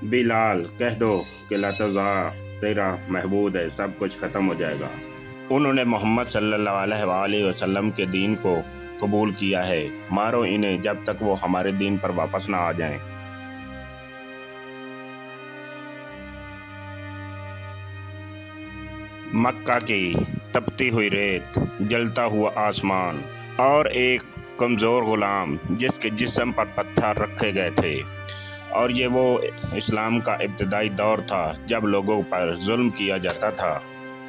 बिलाल कह दो कि लतज़ार तेरा महबूद है, सब कुछ ख़त्म हो जाएगा। उन्होंने मोहम्मद सल्लल्लाहु अलैहि वसल्लम के दीन को कबूल किया है, मारो इन्हें जब तक वो हमारे दीन पर वापस ना आ जाएं। मक्का की तपती हुई रेत, जलता हुआ आसमान और एक कमज़ोर ग़ुलाम जिसके जिस्म पर पत्थर रखे गए थे। और ये वो इस्लाम का इब्तदाई दौर था जब लोगों पर जुल्म किया जाता था।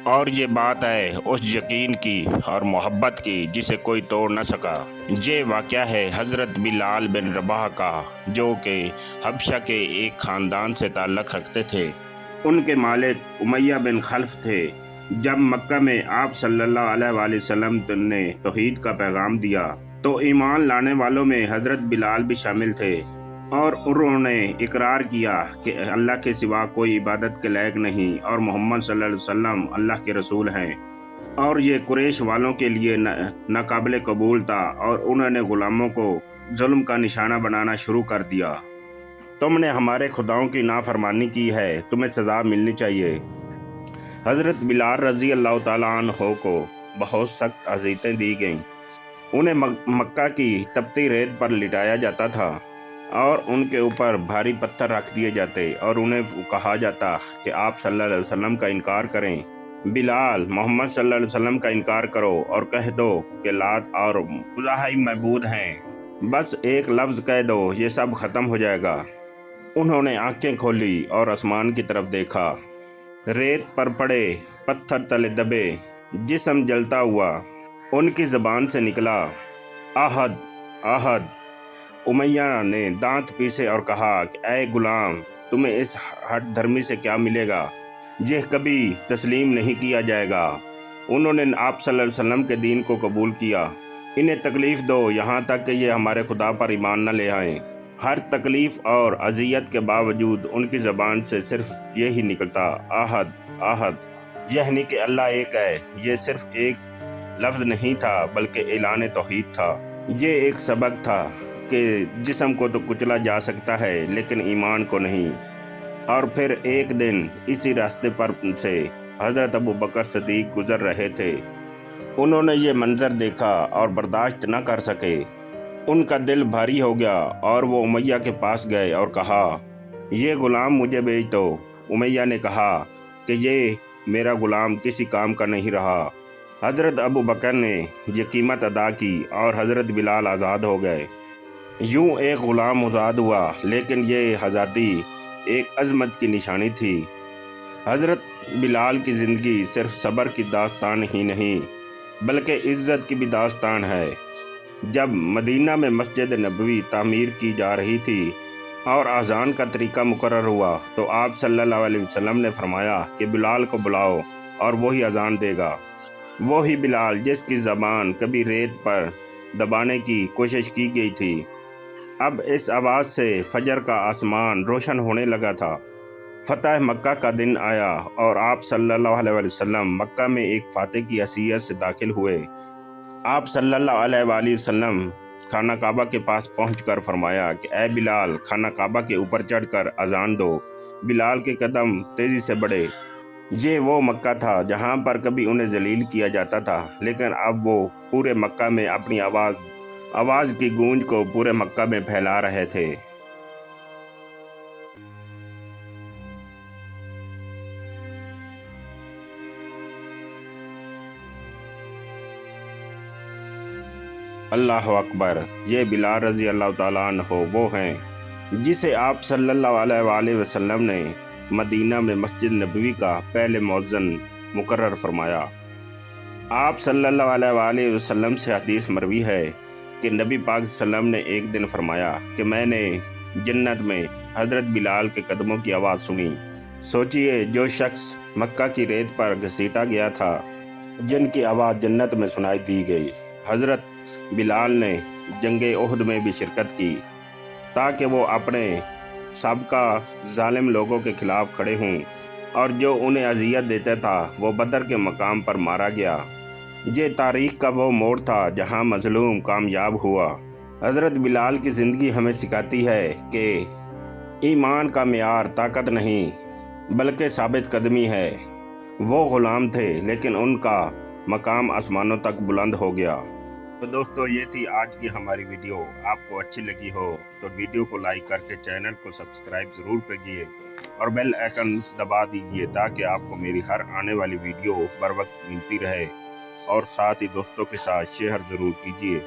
और ये बात है उस यकीन की और मोहब्बत की जिसे कोई तोड़ न सका। ये वाक़या है हज़रत बिलाल बिन रबाह का, जो कि हबशा के एक ख़ानदान से ताल्लुक़ रखते थे। उनके मालिक उमैया बिन खल्फ थे। जब मक्का में आप सल्लल्लाहु अलैहि वसल्लम ने तौहीद का पैगाम दिया तो ईमान लाने वालों में हज़रत बिलाल भी शामिल थे, और उन्होंने इकरार किया कि अल्लाह के सिवा कोई इबादत के लायक नहीं और मोहम्मद सल्लल्लाहु अलैहि वसल्लम अल्लाह के रसूल हैं। और ये कुरैश वालों के लिए नाकाबिल कबूल था, और उन्होंने ग़ुलामों को जुल्म का निशाना बनाना शुरू कर दिया। तुमने हमारे खुदाओं की नाफरमानी की है, तुम्हें सज़ा मिलनी चाहिए। हज़रत बिलाल रज़ी अल्लाह ताला अन्हु को बहुत सख्त अज़ियतें दी गईं। उन्हें मक्का की तपती रेत पर लिटाया जाता था और उनके ऊपर भारी पत्थर रख दिए जाते और उन्हें कहा जाता कि आप सल्लल्लाहु अलैहि वसल्लम का इनकार करें। बिलाल, मोहम्मद सल्लल्लाहु अलैहि वसल्लम का इनकार करो और कह दो कि लात और उज़्ज़ा ही महबूद हैं। बस एक लफ्ज़ कह दो, ये सब ख़त्म हो जाएगा। उन्होंने आंखें खोली और आसमान की तरफ देखा। रेत पर पड़े, पत्थर तले दबे, जिस्म जलता हुआ। उनकी ज़बान से निकला, आहद आहद। उमैया ने दांत पीसे और कहा कि ऐ गुलाम, तुम्हें इस हठ धर्मी से क्या मिलेगा? यह कभी तस्लीम नहीं किया जाएगा। उन्होंने आप सल्लल्लाहु अलैहि वसल्लम के दीन को कबूल किया। इन्हें तकलीफ़ दो यहाँ तक कि ये हमारे खुदा पर ईमान न ले आएँ। हर तकलीफ़ और अज़ियत के बावजूद उनकी ज़बान से सिर्फ यही निकलता, आहद आहद। यानी कि अल्लाह एक है। ये सिर्फ एक लफ्ज़ नहीं था बल्कि ऐलान तौहीद था। ये एक सबक था कि जिस्म को तो कुचला जा सकता है लेकिन ईमान को नहीं। और फिर एक दिन इसी रास्ते पर से हज़रत अबू बकर सिद्दीक़ गुज़र रहे थे। उन्होंने ये मंज़र देखा और बर्दाश्त न कर सके। उनका दिल भारी हो गया और वो उमैया के पास गए और कहा, ये ग़ुलाम मुझे भेज दो। उमैया ने कहा कि ये मेरा ग़ुलाम किसी काम का नहीं रहा। हज़रत अबू बकर ने ये कीमत अदा की और हज़रत बिलाल आज़ाद हो गए। यूँ एक ग़ुलाम आज़ाद हुआ, लेकिन ये आज़ादी एक अज़मत की निशानी थी। हज़रत बिलाल की ज़िंदगी सिर्फ सब्र की दास्तान ही नहीं बल्कि इज़्ज़त की भी दास्तान है। जब मदीना में मस्जिद नबवी तामीर की जा रही थी और अज़ान का तरीका मुकर्रर हुआ तो आप सल्लल्लाहु अलैहि वसल्लम ने फरमाया कि बिलाल को बुलाओ और वही अज़ान देगा। वही बिलाल जिसकी ज़बान कभी रेत पर दबाने की कोशिश की गई थी। अब इस आवाज़ से फजर का आसमान रोशन होने लगा था। फ़तह मक्का का दिन आया और आप सल्लल्लाहु अलैहि वसल्लम मक्का में एक फ़ातिह की हैसियत से दाखिल हुए। आप सल्लल्लाहु अलैहि वसल्लम खाना काबा के पास पहुंचकर फरमाया कि ऐ बिलाल, खाना काबा के ऊपर चढ़कर अज़ान दो। बिलाल के कदम तेज़ी से बढ़े। ये वो मक्का था जहां पर कभी उन्हें जलील किया जाता था, लेकिन अब वो पूरे मक्का में अपनी आवाज़ की गूंज को पूरे मक्का में फैला रहे थे। अल्लाह अकबर। ये बिलाल रज़ी अल्लाह ताला अन्हु वो हैं जिसे आप सल्लल्लाहु अलैहि वसल्लम ने मदीना में मस्जिद नबवी का पहले मुअज्जिन मुकर्रर फरमाया। आप सल्लल्लाहु अलैहि वसल्लम से हदीस मरवी है कि नबी पाक सल्लम ने एक दिन फरमाया कि मैंने जन्नत में हज़रत बिलाल के कदमों की आवाज़ सुनी। सोचिए, जो शख्स मक्का की रेत पर घसीटा गया था, जिनकी आवाज़ जन्नत में सुनाई दी गई। हज़रत बिलाल ने जंगे उहद में भी शिरकत की ताकि वो अपने साबका जालिम लोगों के खिलाफ खड़े हों, और जो उन्हें अजियत देता था वो बदर के मकाम पर मारा गया। ये तारीख़ का वो मोड़ था जहां मज़लूम कामयाब हुआ। हज़रत बिलाल की ज़िंदगी हमें सिखाती है कि ईमान का मेयार ताकत नहीं बल्कि साबित कदमी है। वो ग़ुलाम थे लेकिन उनका मकाम आसमानों तक बुलंद हो गया। तो दोस्तों, ये थी आज की हमारी वीडियो। आपको अच्छी लगी हो तो वीडियो को लाइक करके चैनल को सब्सक्राइब ज़रूर कीजिए और बेल आइकन दबा दीजिए ताकि आपको मेरी हर आने वाली वीडियो बर वक्त मिलती रहे। और साथ ही दोस्तों के साथ शेयर ज़रूर कीजिए।